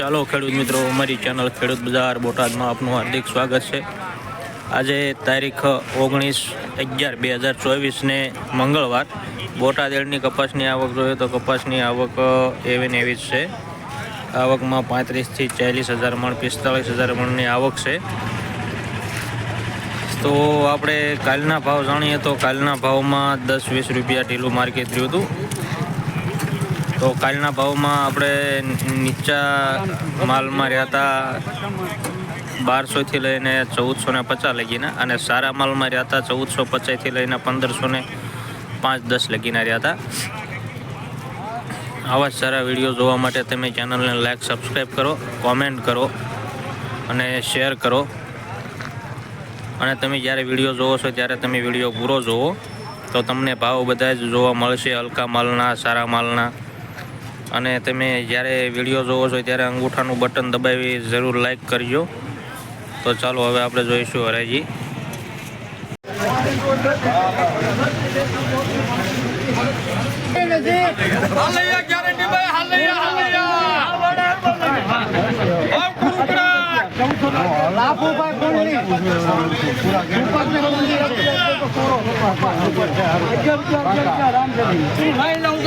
ચાલો ખેડૂત મિત્રો, અમારી ચેનલ ખેડૂત બજાર બોટાદમાં આપનું હાર્દિક સ્વાગત છે। આજે તારીખ 19/11/2024 મંગળવાર બોટાદ એળની કપાસની આવક જોઈએ તો કપાસની આવક એવી જ છે। આવકમાં 35 થી 40 હજાર મણ 45 હજાર મણની આવક છે। તો આપણે કાલના ભાવ જાણીએ તો કાલના ભાવમાં 10-20 રૂપિયા ઢીલું માર્કેટ રહ્યું હતું। તો કાલના ભાવમાં આપણે નીચા માલમાં રહ્યા હતા 1200થી લઈને 1450 લગીના, અને સારા માલમાં રહ્યા હતા 1450થી લઈને 1505-10 લગીના રહ્યા હતા। આવા જ સારા વિડીયો જોવા માટે તમે ચેનલને લાઈક, સબસ્ક્રાઈબ કરો, કોમેન્ટ કરો અને શેર કરો। અને તમે જ્યારે વિડીયો જોવો છો ત્યારે તમે વિડીયો પૂરો જોવો તો તમને ભાવ બધા જ જોવા મળશે, હલકા માલના, સારા માલના। અને તમે જ્યારે વિડીયો જોવો છો ત્યારે અંગૂઠાનું બટન દબાવી જરૂર લાઈક કરજો। તો ચાલો હવે આપણે જોઈશું હરાજી।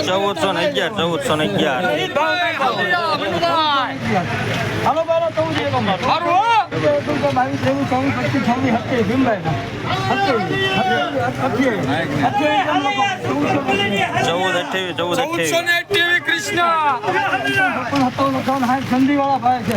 ચૌદસો ને 11 કૃષ્ણ ઠંડી વાળા ભાઈ છે।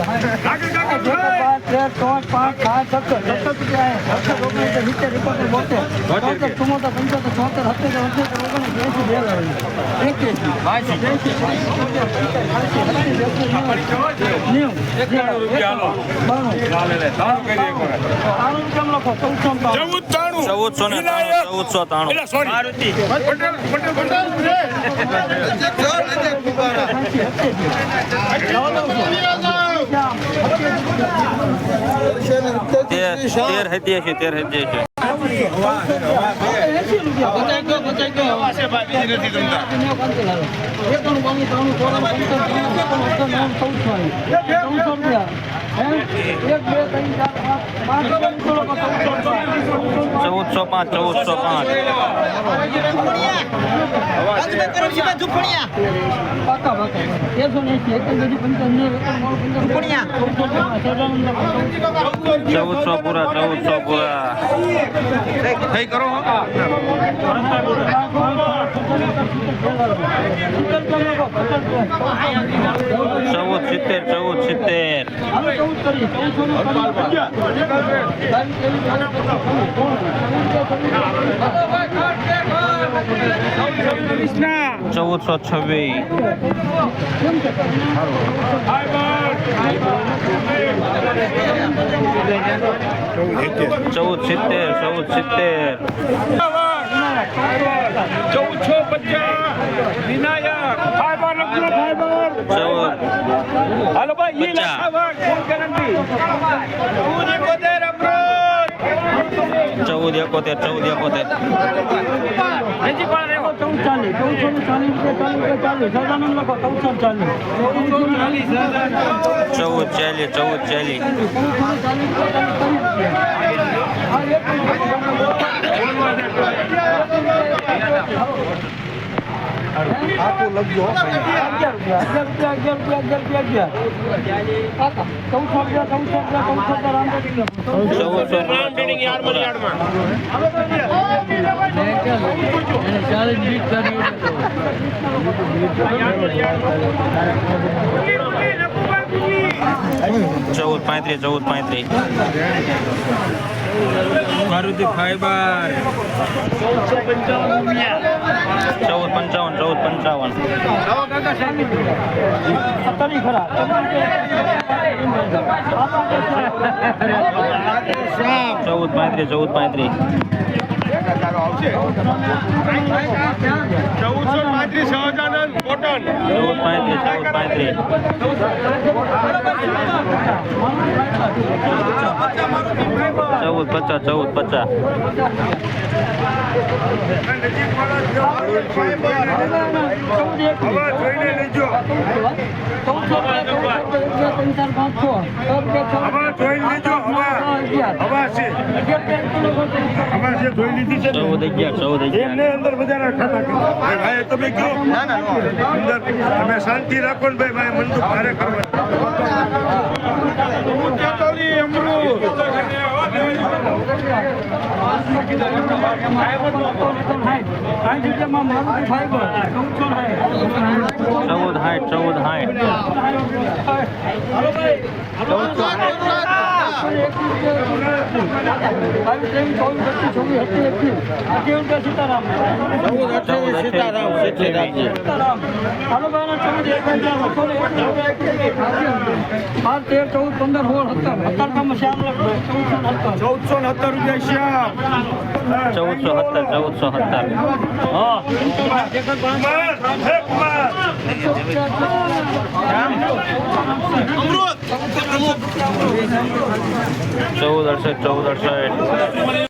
મારુતિ ફાઈબર 1435 1450 1450 હવે જોઈને લેજો. હવે જોઈને લેજો. હવે છે. હવે છે જોઈ લીધી છે. 14 એમને અંદર બજારના ખાતા કર્યા. ભાઈ તમે કહો અંદર તમે શાંતિ રાખો ને ભાઈ મન તો ભારે ₹1468